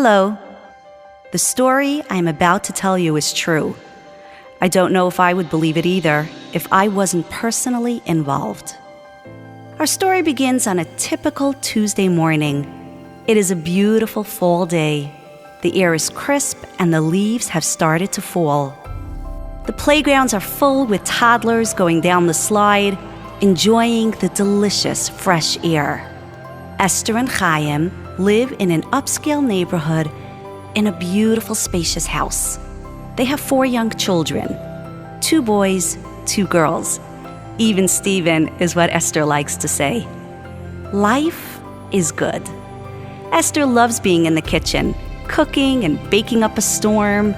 Hello. The story I am about to tell you is true. I don't know if I would believe it either if I wasn't personally involved. Our story begins on a typical Tuesday morning. It is a beautiful fall day. The air is crisp and the leaves have started to fall. The playgrounds are full with toddlers going down the slide, enjoying the delicious fresh air. Esther and Chaim live in an upscale neighborhood in a beautiful, spacious house. They have 4 young children, 2 boys, 2 girls. Even Steven is what Esther likes to say. Life is good. Esther loves being in the kitchen, cooking and baking up a storm,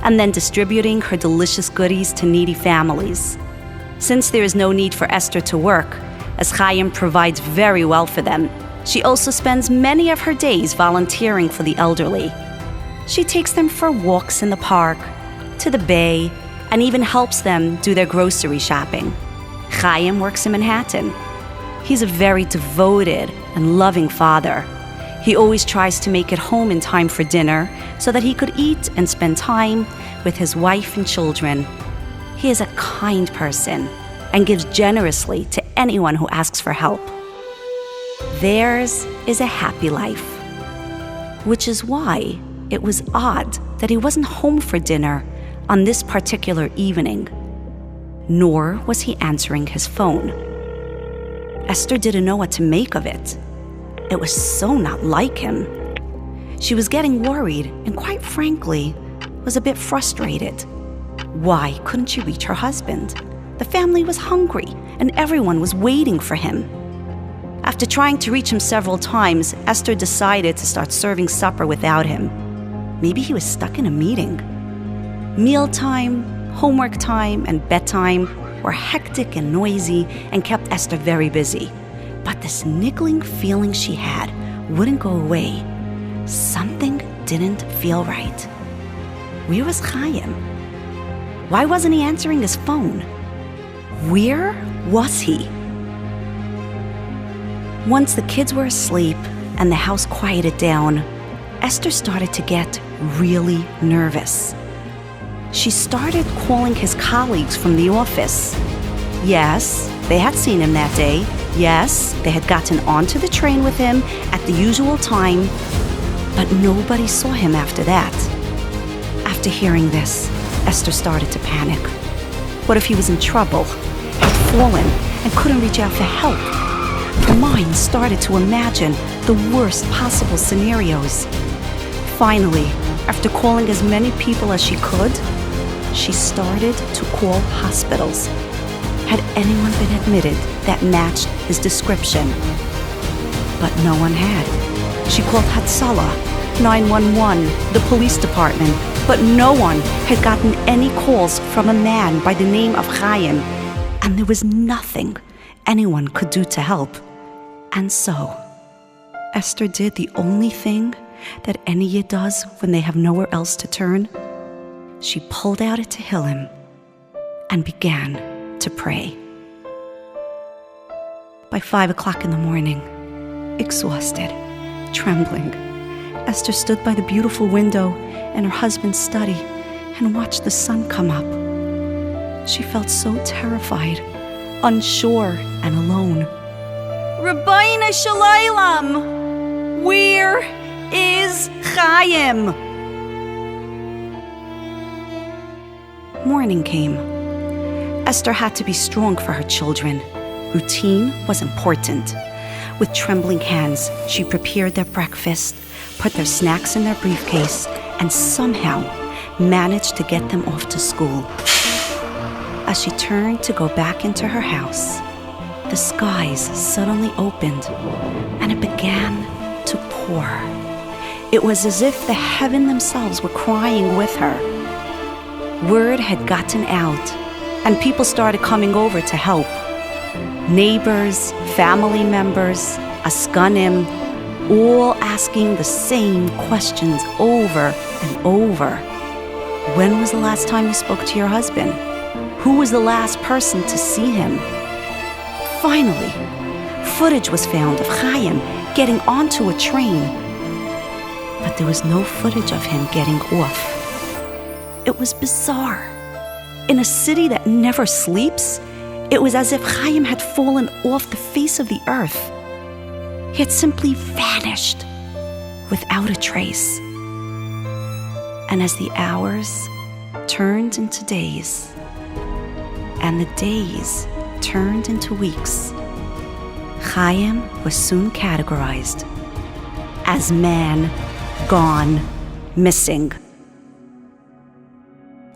and then distributing her delicious goodies to needy families. Since there is no need for Esther to work, as Chaim provides very well for them, she also spends many of her days volunteering for the elderly. She takes them for walks in the park, to the bay, and even helps them do their grocery shopping. Chaim works in Manhattan. He's a very devoted and loving father. He always tries to make it home in time for dinner so that he could eat and spend time with his wife and children. He is a kind person and gives generously to anyone who asks for help. Theirs is a happy life, which is why it was odd that he wasn't home for dinner on this particular evening, nor was he answering his phone. Esther didn't know what to make of it. It was so not like him. She was getting worried and, quite frankly, was a bit frustrated. Why couldn't she reach her husband? The family was hungry and everyone was waiting for him. After trying to reach him several times, Esther decided to start serving supper without him. Maybe he was stuck in a meeting. Mealtime, homework time, and bedtime were hectic and noisy and kept Esther very busy. But this niggling feeling she had wouldn't go away. Something didn't feel right. Where was Chaim? Why wasn't he answering his phone? Where was he? Once the kids were asleep and the house quieted down, Esther started to get really nervous. She started calling his colleagues from the office. Yes, they had seen him that day. Yes, they had gotten onto the train with him at the usual time, but nobody saw him after that. After hearing this, Esther started to panic. What if he was in trouble, had fallen, and couldn't reach out for help? Her mind started to imagine the worst possible scenarios. Finally, after calling as many people as she could, she started to call hospitals. Had anyone been admitted that matched his description? But no one had. She called Hatzalah, 911, the police department, but no one had gotten any calls from a man by the name of Chaim, and there was nothing anyone could do to help. And so, Esther did the only thing that any Yid does when they have nowhere else to turn. She pulled out a Tehillim and began to pray. By 5 o'clock in the morning, exhausted, trembling, Esther stood by the beautiful window in her husband's study and watched the sun come up. She felt so terrified, unsure, and alone. Rabbeinu Shalom, where is Chaim? Morning came. Esther had to be strong for her children. Routine was important. With trembling hands, she prepared their breakfast, put their snacks in their briefcase, and somehow managed to get them off to school. As she turned to go back into her house, the skies suddenly opened, and it began to pour. It was as if the heaven themselves were crying with her. Word had gotten out, and people started coming over to help. Neighbors, family members, askanim, all asking the same questions over and over. When was the last time you spoke to your husband? Who was the last person to see him? Finally, footage was found of Chaim getting onto a train. But there was no footage of him getting off. It was bizarre. In a city that never sleeps, it was as if Chaim had fallen off the face of the earth. He had simply vanished without a trace. And as the hours turned into days, and the days turned into weeks, Chaim was soon categorized as man gone missing.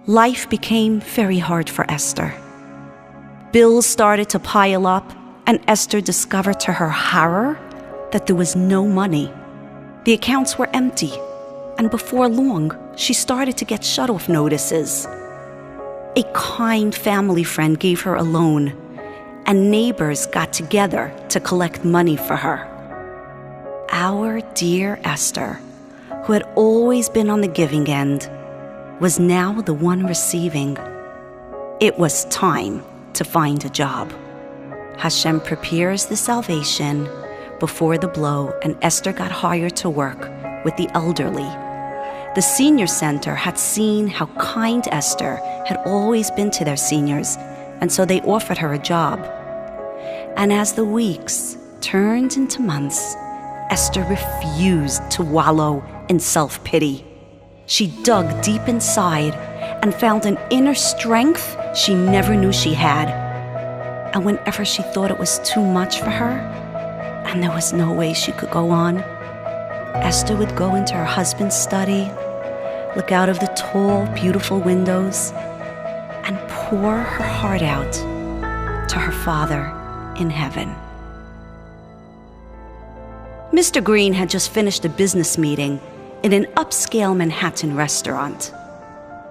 Life became very hard for Esther. Bills started to pile up, and Esther discovered to her horror that there was no money. The accounts were empty, and before long, she started to get shut-off notices. A kind family friend gave her a loan, and neighbors got together to collect money for her. Our dear Esther, who had always been on the giving end, was now the one receiving. It was time to find a job. Hashem prepares the salvation before the blow, and Esther got hired to work with the elderly. The senior center had seen how kind Esther had always been to their seniors, and so they offered her a job. And as the weeks turned into months, Esther refused to wallow in self-pity. She dug deep inside and found an inner strength she never knew she had. And whenever she thought it was too much for her, and there was no way she could go on, Esther would go into her husband's study, look out of the tall, beautiful windows, and pour her heart out to her Father in heaven. Mr. Green had just finished a business meeting in an upscale Manhattan restaurant.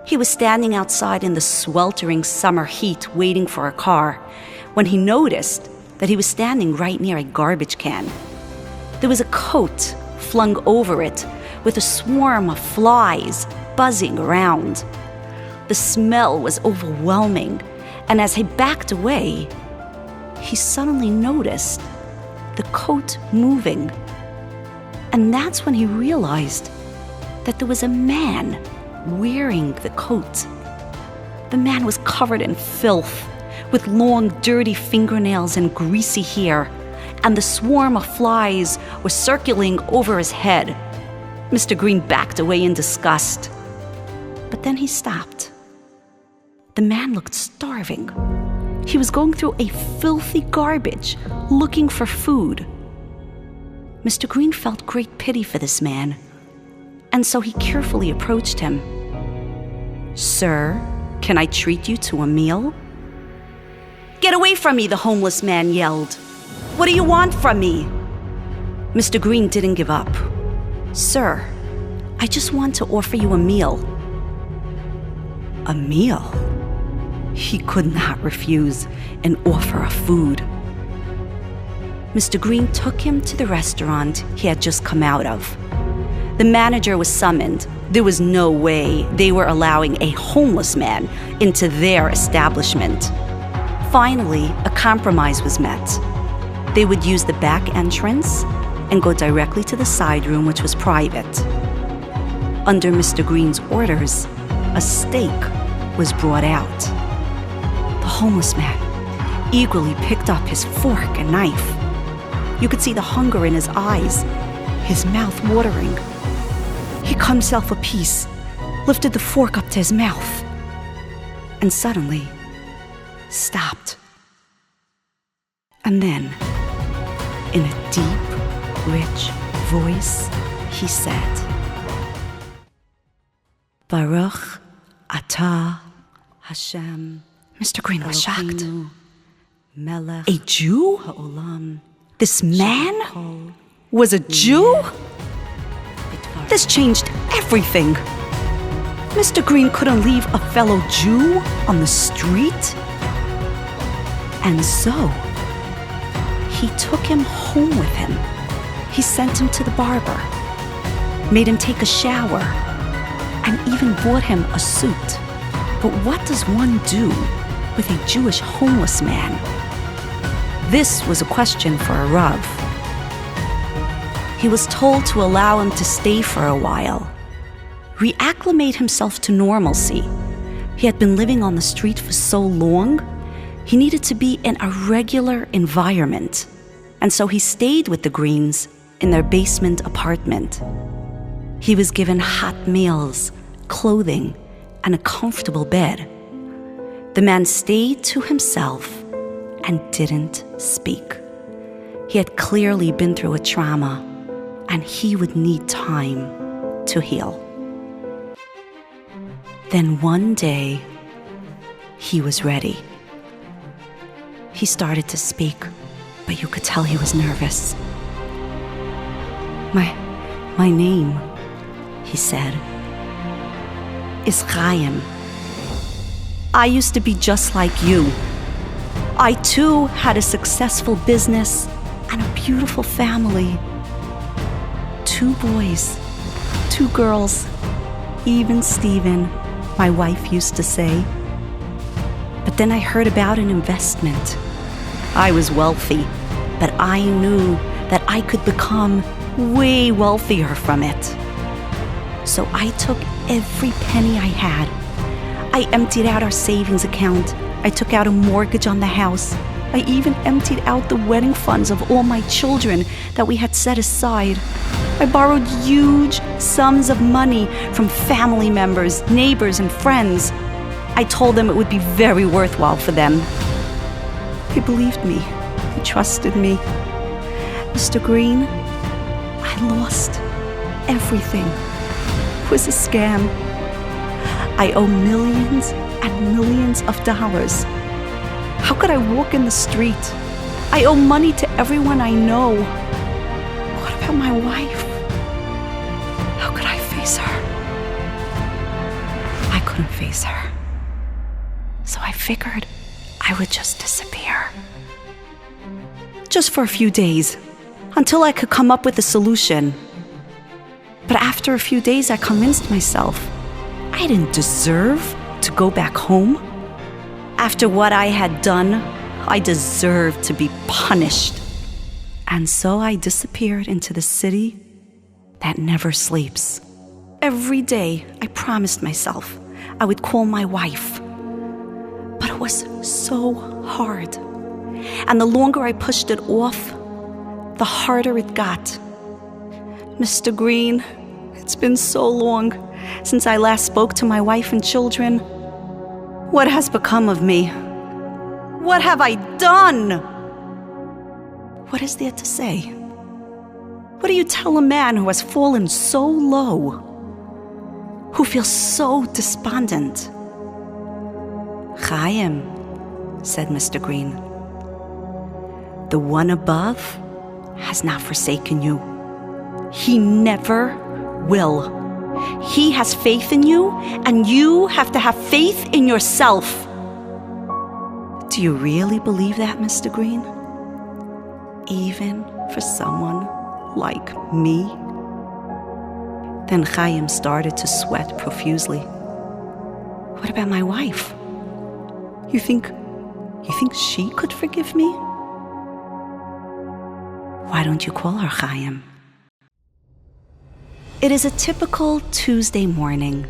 He was standing outside in the sweltering summer heat waiting for a car when he noticed that he was standing right near a garbage can. There was a coat flung over it with a swarm of flies buzzing around. The smell was overwhelming, and as he backed away, he suddenly noticed the coat moving. And that's when he realized that there was a man wearing the coat. The man was covered in filth, with long, dirty fingernails and greasy hair, and the swarm of flies was circling over his head. Mr. Green backed away in disgust. But then he stopped. The man looked starving. He was going through a filthy garbage, looking for food. Mr. Green felt great pity for this man, and so he carefully approached him. "Sir, can I treat you to a meal?" "Get away from me," the homeless man yelled. "What do you want from me?" Mr. Green didn't give up. "Sir, I just want to offer you a meal." A meal? He could not refuse an offer of food. Mr. Green took him to the restaurant he had just come out of. The manager was summoned. There was no way they were allowing a homeless man into their establishment. Finally, a compromise was met. They would use the back entrance and go directly to the side room, which was private. Under Mr. Green's orders, a steak was brought out. The homeless man eagerly picked up his fork and knife. You could see the hunger in his eyes, his mouth watering. He cut himself a piece, lifted the fork up to his mouth, and suddenly stopped. And then, in a deep, rich voice, he said, "Baruch atah Hashem." Mr. Green was shocked. A Jew? This man was a Jew? This changed everything. Mr. Green couldn't leave a fellow Jew on the street. And so, he took him home with him. He sent him to the barber, made him take a shower, and even bought him a suit. But what does one do with a Jewish homeless man? This was a question for a Rav. He was told to allow him to stay for a while, reacclimate himself to normalcy. He had been living on the street for so long, he needed to be in a regular environment. And so he stayed with the Greens in their basement apartment. He was given hot meals, clothing, and a comfortable bed. The man stayed to himself and didn't speak. He had clearly been through a trauma, and he would need time to heal. Then one day, he was ready. He started to speak, but you could tell he was nervous. My name, he said, is Chaim. I used to be just like you. I too had a successful business and a beautiful family. 2 boys, 2 girls, even Steven, my wife used to say. But then I heard about an investment. I was wealthy, but I knew that I could become way wealthier from it. So I took every penny I had. I emptied out our savings account. I took out a mortgage on the house. I even emptied out the wedding funds of all my children that we had set aside. I borrowed huge sums of money from family members, neighbors, and friends. I told them it would be very worthwhile for them. They believed me. They trusted me. Mr. Green, I lost everything. It was a scam. I owe millions and millions of dollars. How could I walk in the street? I owe money to everyone I know. What about my wife? How could I face her? I couldn't face her. So I figured I would just disappear. Just for a few days, until I could come up with a solution. But after a few days, I convinced myself I didn't deserve to go back home. After what I had done, I deserved to be punished. And so I disappeared into the city that never sleeps. Every day, I promised myself I would call my wife. But it was so hard. And the longer I pushed it off, the harder it got. Mr. Green, it's been so long since I last spoke to my wife and children. What has become of me? What have I done? What is there to say? What do you tell a man who has fallen so low, who feels so despondent? Chaim, said Mr. Green, the one above has not forsaken you. He never will. He has faith in you, and you have to have faith in yourself. Do you really believe that, Mr. Green? Even for someone like me? Then Chaim started to sweat profusely. What about my wife? You think she could forgive me? Why don't you call her, Chaim? It is a typical Tuesday morning.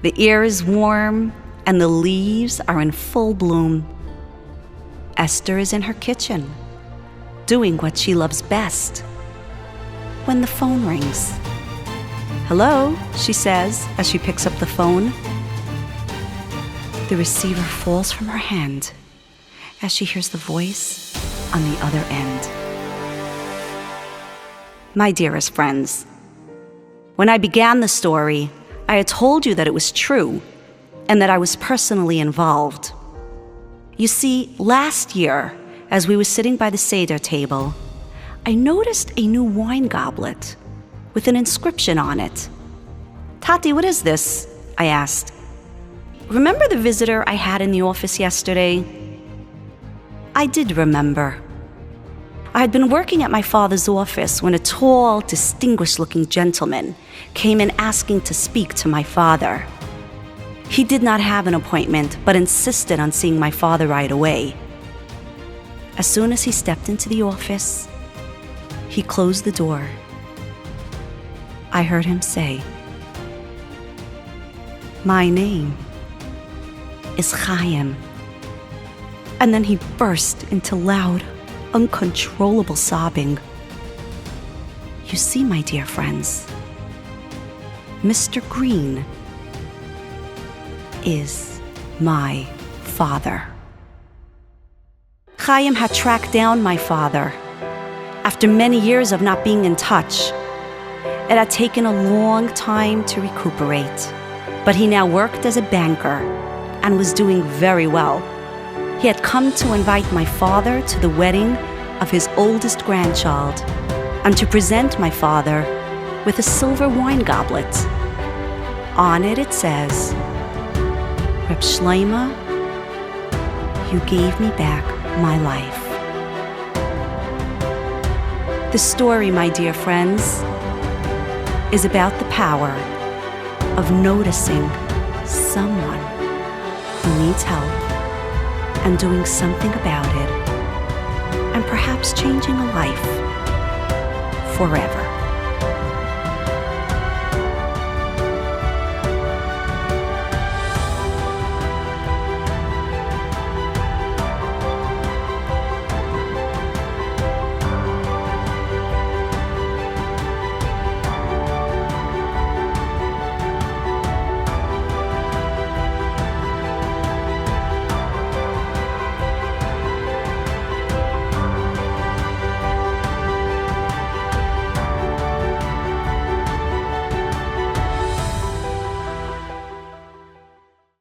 The air is warm and the leaves are in full bloom. Esther is in her kitchen, doing what she loves best. When the phone rings. Hello, she says as she picks up the phone. The receiver falls from her hand as she hears the voice on the other end. My dearest friends, when I began the story, I had told you that it was true and that I was personally involved. You see, last year, as we were sitting by the Seder table, I noticed a new wine goblet with an inscription on it. Tati, what is this? I asked. Remember the visitor I had in the office yesterday? I did remember. I had been working at my father's office when a tall, distinguished-looking gentleman came in asking to speak to my father. He did not have an appointment, but insisted on seeing my father right away. As soon as he stepped into the office, he closed the door. I heard him say, "My name is Chaim." And then he burst into loud, uncontrollable sobbing. You see, my dear friends, Mr. Green is my father. Chaim had tracked down my father. After many years of not being in touch, it had taken a long time to recuperate, but he now worked as a banker and was doing very well. He had come to invite my father to the wedding of his oldest grandchild and to present my father with a silver wine goblet. On it says, "Reb Shlomo, you gave me back my life." The story, my dear friends, is about the power of noticing someone who needs help and doing something about it, and perhaps changing a life forever.